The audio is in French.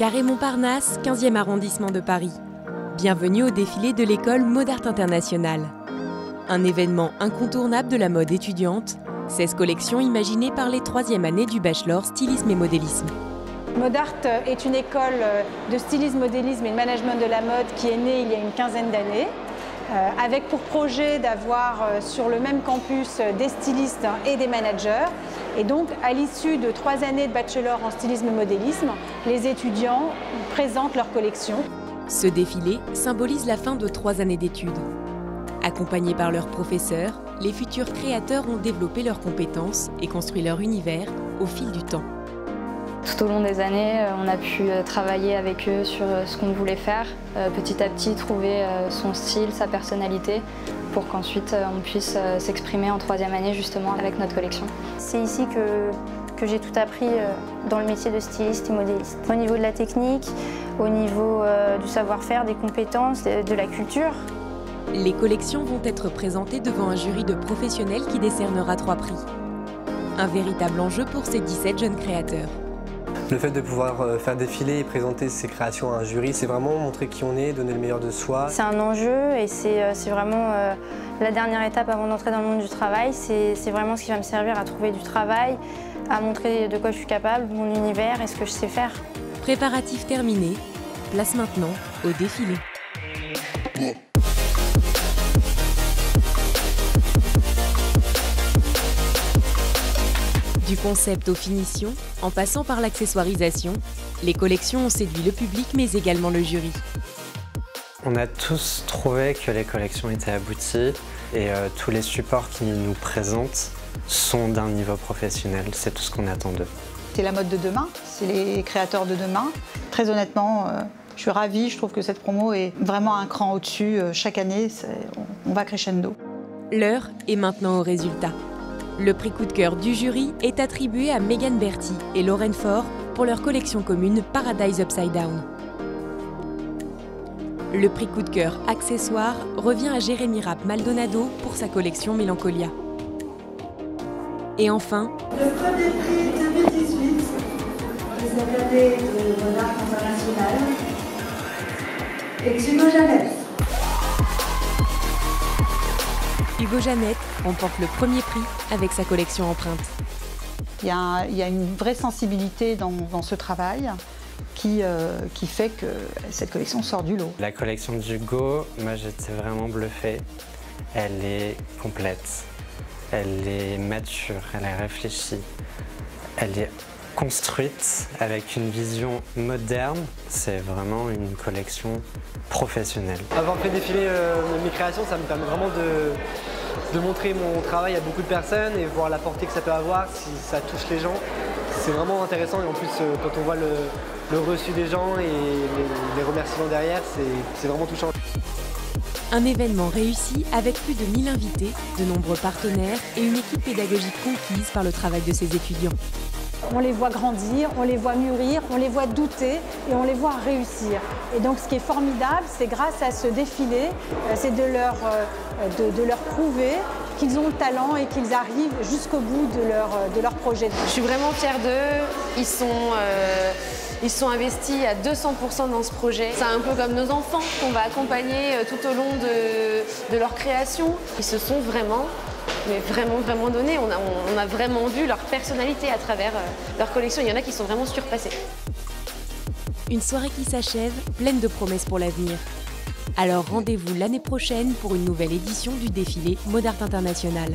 Carré Montparnasse, 15e arrondissement de Paris. Bienvenue au défilé de l'école Modart International. Un événement incontournable de la mode étudiante, 16 collections imaginées par les 3e années du bachelor stylisme et modélisme. Modart est une école de stylisme, modélisme et de management de la mode qui est née il y a une quinzaine d'années, avec pour projet d'avoir sur le même campus des stylistes et des managers. Et donc, à l'issue de 3 années de bachelor en stylisme et modélisme, les étudiants présentent leur collection. Ce défilé symbolise la fin de 3 années d'études. Accompagnés par leurs professeurs, les futurs créateurs ont développé leurs compétences et construit leur univers au fil du temps. Tout au long des années, on a pu travailler avec eux sur ce qu'on voulait faire, petit à petit trouver son style, sa personnalité, pour qu'ensuite on puisse s'exprimer en 3e année justement avec notre collection. C'est ici que j'ai tout appris dans le métier de styliste et modéliste. Au niveau de la technique, au niveau du savoir-faire, des compétences, de la culture. Les collections vont être présentées devant un jury de professionnels qui décernera 3 prix. Un véritable enjeu pour ces 17 jeunes créateurs. Le fait de pouvoir faire défiler et présenter ses créations à un jury, c'est vraiment montrer qui on est, donner le meilleur de soi. C'est un enjeu et c'est vraiment la dernière étape avant d'entrer dans le monde du travail. C'est vraiment ce qui va me servir à trouver du travail, à montrer de quoi je suis capable, mon univers et ce que je sais faire. Préparatifs terminés, place maintenant au défilé. Du concept aux finitions, en passant par l'accessoirisation, les collections ont séduit le public mais également le jury. On a tous trouvé que les collections étaient abouties et tous les supports qu'ils nous présentent sont d'un niveau professionnel, c'est tout ce qu'on attend d'eux. C'est la mode de demain, c'est les créateurs de demain. Très honnêtement, je suis ravie, je trouve que cette promo est vraiment un cran au-dessus. Chaque année, on va crescendo. L'heure est maintenant au résultat. Le prix coup de cœur du jury est attribué à Megan Berti et Lauren Faure pour leur collection commune Paradise Upside Down. Le prix coup de cœur accessoire revient à Jérémy Rapp Maldonado pour sa collection Mélancolia. Et enfin, le premier prix 2018 des années de Modart International est Hugo Jeannette. Hugo Jeannette remporte le premier prix avec sa collection Empreinte. Il y a une vraie sensibilité dans ce travail qui fait que cette collection sort du lot. La collection d'Hugo, moi j'étais vraiment bluffé. Elle est complète, elle est mature, elle est réfléchie, elle est construite avec une vision moderne. C'est vraiment une collection professionnelle. Avoir fait défiler mes créations, ça me permet vraiment de montrer mon travail à beaucoup de personnes et voir la portée que ça peut avoir si ça touche les gens. C'est vraiment intéressant et en plus quand on voit le reçu des gens et les remerciements derrière, c'est vraiment touchant. Un événement réussi avec plus de 1000 invités, de nombreux partenaires et une équipe pédagogique conquise par le travail de ces étudiants. On les voit grandir, on les voit mûrir, on les voit douter et on les voit réussir. Et donc ce qui est formidable, c'est grâce à ce défilé, c'est de leur prouver qu'ils ont le talent et qu'ils arrivent jusqu'au bout de leur projet. Je suis vraiment fière d'eux, ils sont investis à 200% dans ce projet. C'est un peu comme nos enfants qu'on va accompagner tout au long de leur création. Ils se sont vraiment donnés. On a vraiment vu leur personnalité à travers leur collection. Il y en a qui sont vraiment surpassés. Une soirée qui s'achève, pleine de promesses pour l'avenir. Alors rendez-vous l'année prochaine pour une nouvelle édition du défilé Modart International.